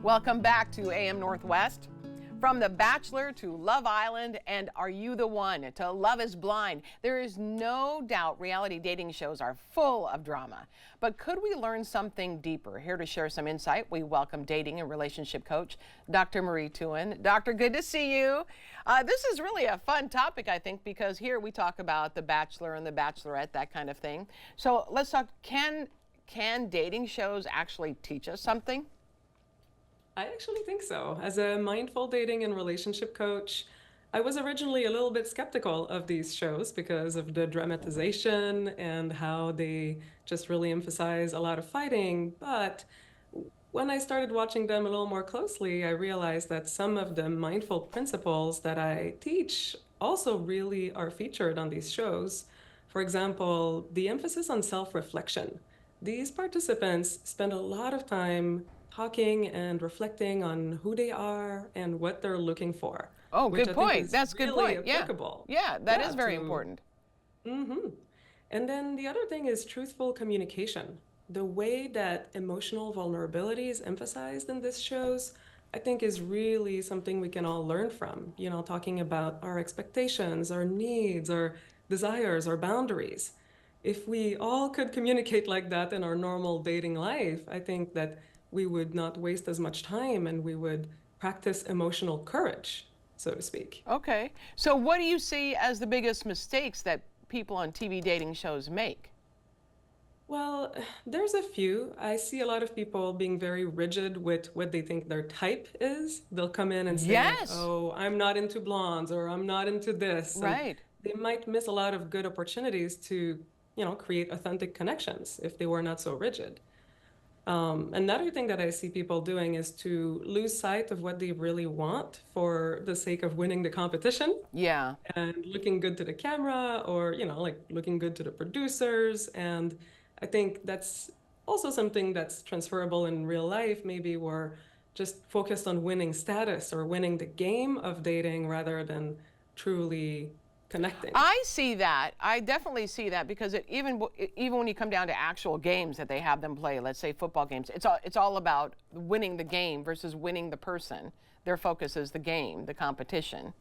Welcome back to AM Northwest. From The Bachelor to Love Island and Are You the One to Love is Blind, there is no doubt reality dating shows are full of drama. But could we learn something deeper? Here to share some insight, we welcome dating and relationship coach, Dr. Marie Thouin. Doctor, good to see you. This is really a fun topic, I think, because here we talk about The Bachelor and The Bachelorette, that kind of thing. So let's talk, can dating shows actually teach us something? I actually think so. As a mindful dating and relationship coach, I was originally a little bit skeptical of these shows because of the dramatization and how they just really emphasize a lot of fighting. But when I started watching them a little more closely, I realized that some of the mindful principles that I teach also really are featured on these shows. For example, the emphasis on self-reflection. These participants spend a lot of time talking and reflecting on who they are and what they're looking for, Oh, which good I think point. is That's a good really point. Yeah. applicable. Yeah, that Yeah, is very to important. hmm And then the other thing is truthful communication. The way that emotional vulnerability is emphasized in this shows, I think is really something we can all learn from. You know, talking about our expectations, our needs, our desires, our boundaries. If we all could communicate like that in our normal dating life, I think that we would not waste as much time and we would practice emotional courage, so to speak. Okay. So what do you see as the biggest mistakes that people on TV dating shows make? Well, there's a few. I see a lot of people being very rigid with what they think their type is. They'll come in and say, like, Yes. oh, I'm not into blondes or I'm not into this. And Right. they might miss a lot of good opportunities to, create authentic connections if they were not so rigid. Another thing that I see people doing is to lose sight of what they really want for the sake of winning the competition Yeah. and looking good to the camera or like looking good to the producers. And I think that's also something that's transferable in real life. Maybe we're just focused on winning status or winning the game of dating rather than truly connecting. I see that. I definitely see that because even when you come down to actual games that they have them play, let's say football games, it's all about winning the game versus winning the person. Their focus is the game, the competition.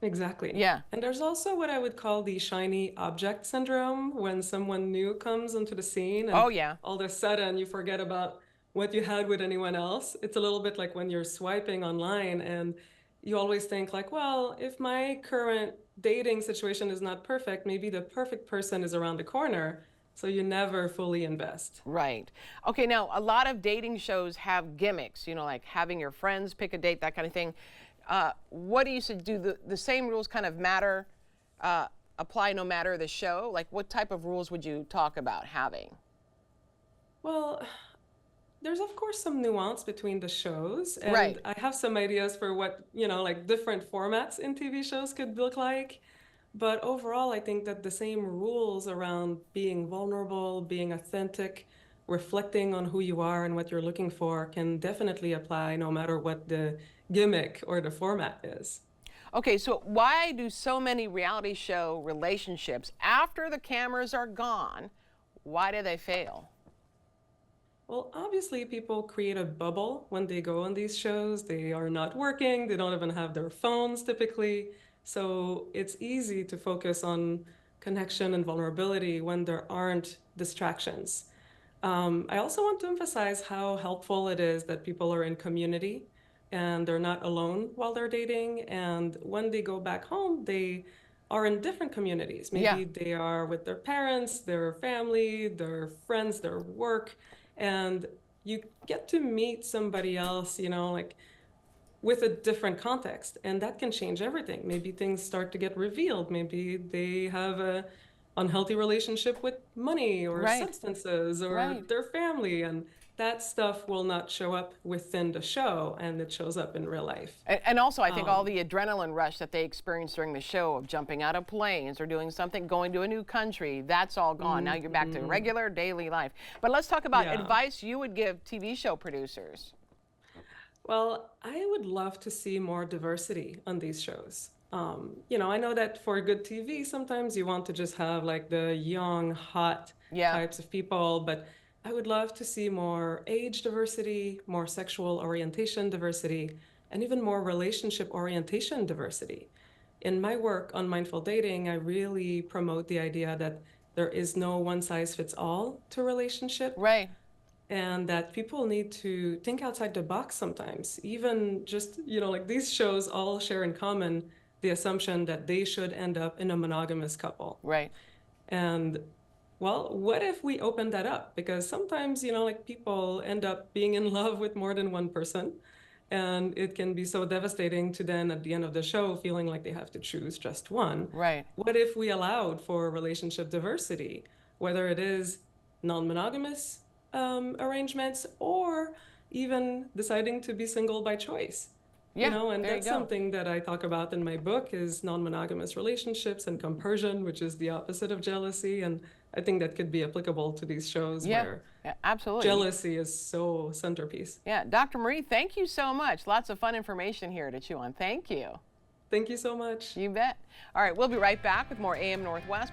Exactly. Yeah. And there's also what I would call the shiny object syndrome when someone new comes into the scene and Oh yeah. all of a sudden you forget about what you had with anyone else. It's a little bit like when you're swiping online and you always think like, well, if my current dating situation is not perfect, maybe the perfect person is around the corner. So you never fully invest. Right. Okay, now a lot of dating shows have gimmicks, like having your friends pick a date, that kind of thing. What do you say? Do the same rules kind of matter, apply no matter the show? Like what type of rules would you talk about having? Well, there's of course some nuance between the shows, and Right. I have some ideas for what, like different formats in TV shows could look like. But overall, I think that the same rules around being vulnerable, being authentic, reflecting on who you are and what you're looking for can definitely apply no matter what the gimmick or the format is. Okay, so why do so many reality show relationships, after the cameras are gone, why do they fail? Well, obviously, people create a bubble when they go on these shows. They are not working, they don't even have their phones typically. So it's easy to focus on connection and vulnerability when there aren't distractions. I also want to emphasize how helpful it is that people are in community and they're not alone while they're dating. And when they go back home, they are in different communities. Yeah. Maybe they are with their parents, their family, their friends, their work, and you get to meet somebody else, like with a different context, and that can change everything. Maybe things start to get revealed. Maybe they have a unhealthy relationship with money or Right. substances or Right. their family, and that stuff will not show up within the show, and it shows up in real life. And also, I think all um, the adrenaline rush that they experience during the show of jumping out of planes or doing something, going to a new country, that's all gone. Now you're back to mhm. regular daily life. But let's talk about Yeah. advice you would give TV show producers. Well, I would love to see more diversity on these shows. I know that for good TV, sometimes you want to just have like the young, hot Yeah. types of people, but I would love to see more age diversity, more sexual orientation diversity, and even more relationship orientation diversity. In my work on mindful dating, I really promote the idea that there is no one size fits all to relationship, Right. and that people need to think outside the box sometimes. Even just, like these shows all share in common the assumption that they should end up in a monogamous couple. Right. And well, what if we open that up? Because sometimes, like people end up being in love with more than one person. And it can be so devastating to then at the end of the show feeling like they have to choose just one. Right. What if we allowed for relationship diversity, whether it is non monogamous arrangements or even deciding to be single by choice? Yeah. And There you that's go. something that I talk about in my book is non-monogamous relationships and compersion, which is the opposite of jealousy. And I think that could be applicable to these shows Yeah. where Yeah, absolutely. jealousy is so centerpiece. Yeah. Dr. Marie, thank you so much. Lots of fun information here to chew on. Thank you. Thank you so much. You bet. All right. We'll be right back with more AM Northwest.